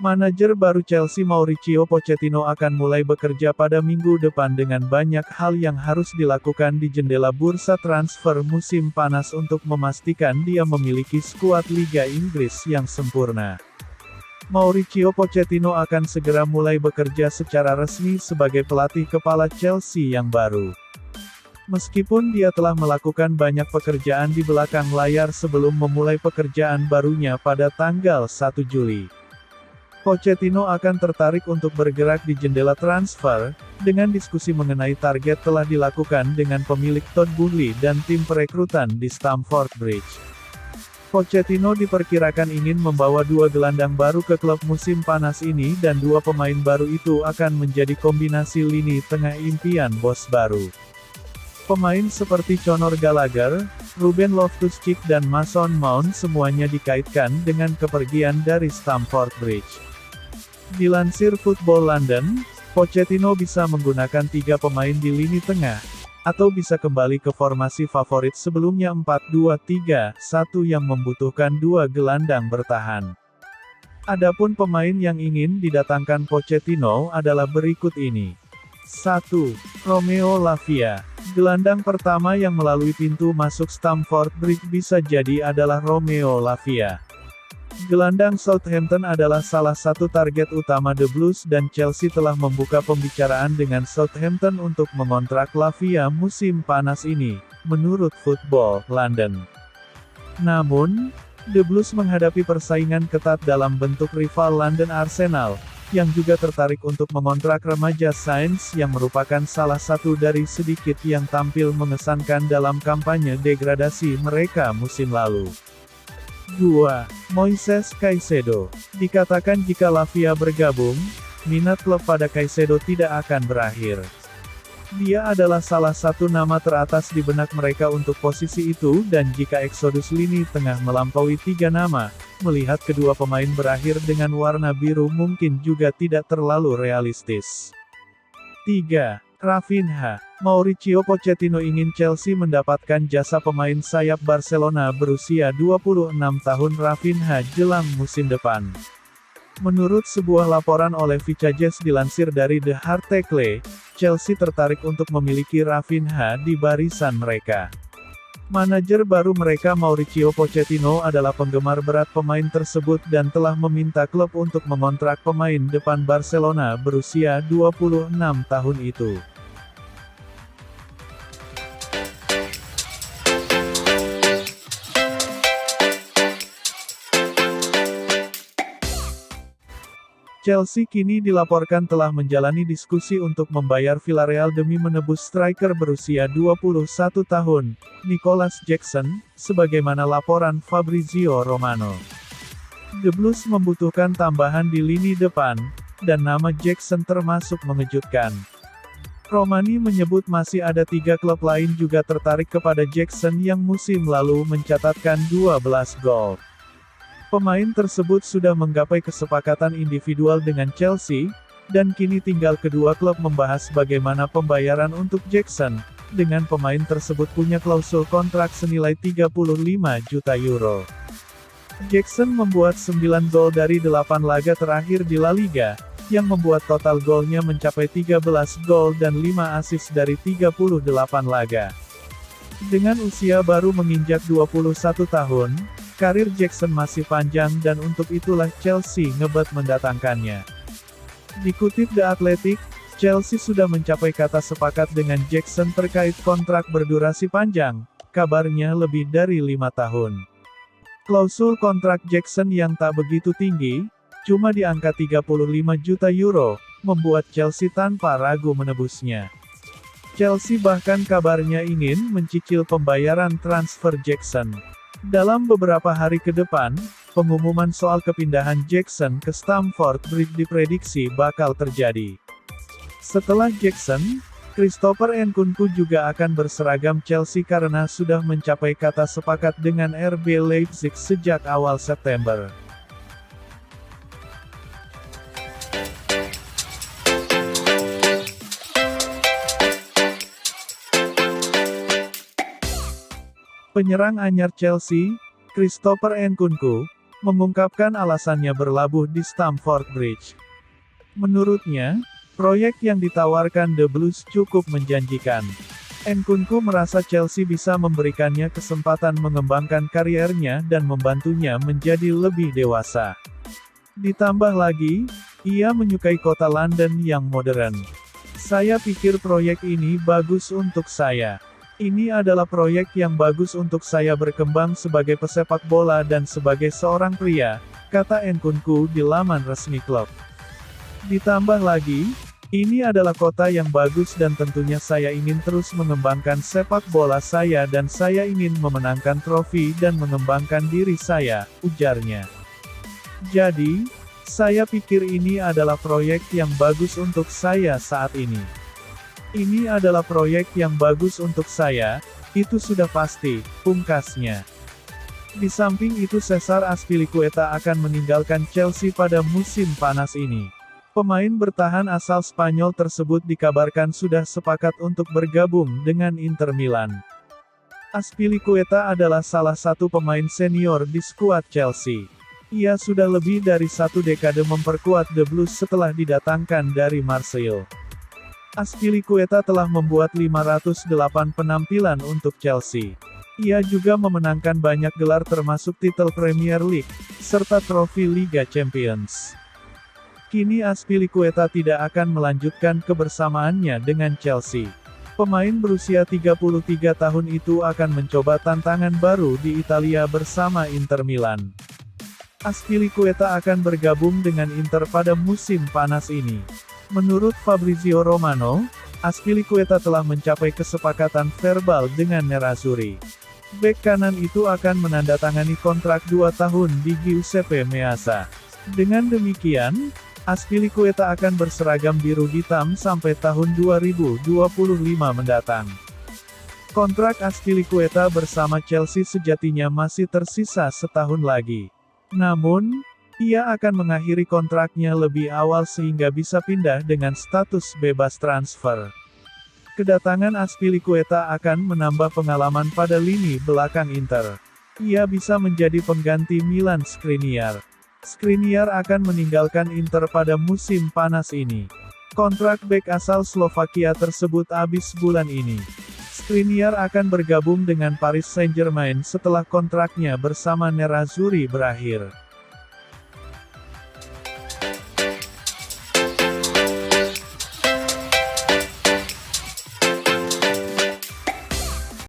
Manajer baru Chelsea Mauricio Pochettino akan mulai bekerja pada minggu depan dengan banyak hal yang harus dilakukan di jendela bursa transfer musim panas untuk memastikan dia memiliki skuad Liga Inggris yang sempurna. Mauricio Pochettino akan segera mulai bekerja secara resmi sebagai pelatih kepala Chelsea yang baru. Meskipun dia telah melakukan banyak pekerjaan di belakang layar sebelum memulai pekerjaan barunya pada tanggal 1 Juli. Pochettino akan tertarik untuk bergerak di jendela transfer, dengan diskusi mengenai target telah dilakukan dengan pemilik Todd Boehly dan tim perekrutan di Stamford Bridge. Pochettino diperkirakan ingin membawa 2 gelandang baru ke klub musim panas ini dan 2 pemain baru itu akan menjadi kombinasi lini tengah impian bos baru. Pemain seperti Conor Gallagher, Ruben Loftus-Cheek dan Mason Mount semuanya dikaitkan dengan kepergian dari Stamford Bridge. Dilansir Football London, Pochettino bisa menggunakan 3 pemain di lini tengah, atau bisa kembali ke formasi favorit sebelumnya 4-2-3-1 yang membutuhkan 2 gelandang bertahan. Adapun pemain yang ingin didatangkan Pochettino adalah berikut ini. 1. Romeo Lavia. Gelandang pertama yang melalui pintu masuk Stamford Bridge bisa jadi adalah Romeo Lavia. Gelandang Southampton adalah salah satu target utama The Blues dan Chelsea telah membuka pembicaraan dengan Southampton untuk mengontrak Lavia musim panas ini, menurut Football London. Namun, The Blues menghadapi persaingan ketat dalam bentuk rival London Arsenal, yang juga tertarik untuk mengontrak remaja Sainz yang merupakan salah satu dari sedikit yang tampil mengesankan dalam kampanye degradasi mereka musim lalu. 2. Moises Caicedo. Dikatakan jika Lavia bergabung, minat klub pada Caicedo tidak akan berakhir. Dia adalah salah satu nama teratas di benak mereka untuk posisi itu dan jika eksodus lini tengah melampaui 3 nama, melihat kedua pemain berakhir dengan warna biru mungkin juga tidak terlalu realistis. 3. Rafinha. Mauricio Pochettino ingin Chelsea mendapatkan jasa pemain sayap Barcelona berusia 26 tahun Rafinha jelang musim depan. Menurut sebuah laporan oleh Vicajes dilansir dari The Article, Chelsea tertarik untuk memiliki Rafinha di barisan mereka. Manajer baru mereka Mauricio Pochettino adalah penggemar berat pemain tersebut dan telah meminta klub untuk mengontrak pemain depan Barcelona berusia 26 tahun itu. Chelsea kini dilaporkan telah menjalani diskusi untuk membayar Villarreal demi menebus striker berusia 21 tahun, Nicolas Jackson, sebagaimana laporan Fabrizio Romano. The Blues membutuhkan tambahan di lini depan, dan nama Jackson termasuk mengejutkan. Romani menyebut masih ada 3 klub lain juga tertarik kepada Jackson yang musim lalu mencatatkan 12 gol. Pemain tersebut sudah menggapai kesepakatan individual dengan Chelsea, dan kini tinggal kedua klub membahas bagaimana pembayaran untuk Jackson, dengan pemain tersebut punya klausul kontrak senilai 35 juta euro. Jackson membuat 9 gol dari 8 laga terakhir di La Liga, yang membuat total golnya mencapai 13 gol dan 5 assist dari 38 laga. Dengan usia baru menginjak 21 tahun, karir Jackson masih panjang dan untuk itulah Chelsea ngebet mendatangkannya. Dikutip The Athletic, Chelsea sudah mencapai kata sepakat dengan Jackson terkait kontrak berdurasi panjang, kabarnya lebih dari 5 tahun. Klausul kontrak Jackson yang tak begitu tinggi, cuma di angka 35 juta euro, membuat Chelsea tanpa ragu menebusnya. Chelsea bahkan kabarnya ingin mencicil pembayaran transfer Jackson. Dalam beberapa hari ke depan, pengumuman soal kepindahan Jackson ke Stamford Bridge diprediksi bakal terjadi. Setelah Jackson, Christopher Nkunku juga akan berseragam Chelsea karena sudah mencapai kata sepakat dengan RB Leipzig sejak awal September. Penyerang anyar Chelsea, Christopher Nkunku, mengungkapkan alasannya berlabuh di Stamford Bridge. Menurutnya, proyek yang ditawarkan The Blues cukup menjanjikan. Nkunku merasa Chelsea bisa memberikannya kesempatan mengembangkan kariernya dan membantunya menjadi lebih dewasa. Ditambah lagi, ia menyukai kota London yang modern. Saya pikir proyek ini bagus untuk saya. Ini adalah proyek yang bagus untuk saya berkembang sebagai pesepak bola dan sebagai seorang pria, kata Nkunku di laman resmi klub. Ditambah lagi, ini adalah kota yang bagus dan tentunya saya ingin terus mengembangkan sepak bola saya dan saya ingin memenangkan trofi dan mengembangkan diri saya, ujarnya. Jadi, saya pikir ini adalah proyek yang bagus untuk saya saat ini. Ini adalah proyek yang bagus untuk saya, itu sudah pasti, pungkasnya. Di samping itu Cesar Azpilicueta akan meninggalkan Chelsea pada musim panas ini. Pemain bertahan asal Spanyol tersebut dikabarkan sudah sepakat untuk bergabung dengan Inter Milan. Azpilicueta adalah salah satu pemain senior di skuad Chelsea. Ia sudah lebih dari 1 dekade memperkuat The Blues setelah didatangkan dari Marseille. Azpilicueta telah membuat 508 penampilan untuk Chelsea. Ia juga memenangkan banyak gelar termasuk titel Premier League, serta trofi Liga Champions. Kini Azpilicueta tidak akan melanjutkan kebersamaannya dengan Chelsea. Pemain berusia 33 tahun itu akan mencoba tantangan baru di Italia bersama Inter Milan. Azpilicueta akan bergabung dengan Inter pada musim panas ini. Menurut Fabrizio Romano, Azpilicueta telah mencapai kesepakatan verbal dengan Nerazzurri. Bek kanan itu akan menandatangani kontrak 2 tahun di Giuseppe Meazza. Dengan demikian, Azpilicueta akan berseragam biru hitam sampai tahun 2025 mendatang. Kontrak Azpilicueta bersama Chelsea sejatinya masih tersisa setahun lagi. Namun, ia akan mengakhiri kontraknya lebih awal sehingga bisa pindah dengan status bebas transfer. Kedatangan Azpilicueta akan menambah pengalaman pada lini belakang Inter. Ia bisa menjadi pengganti Milan Skriniar. Skriniar akan meninggalkan Inter pada musim panas ini. Kontrak bek asal Slovakia tersebut habis bulan ini. Skriniar akan bergabung dengan Paris Saint-Germain setelah kontraknya bersama Nerazzurri berakhir.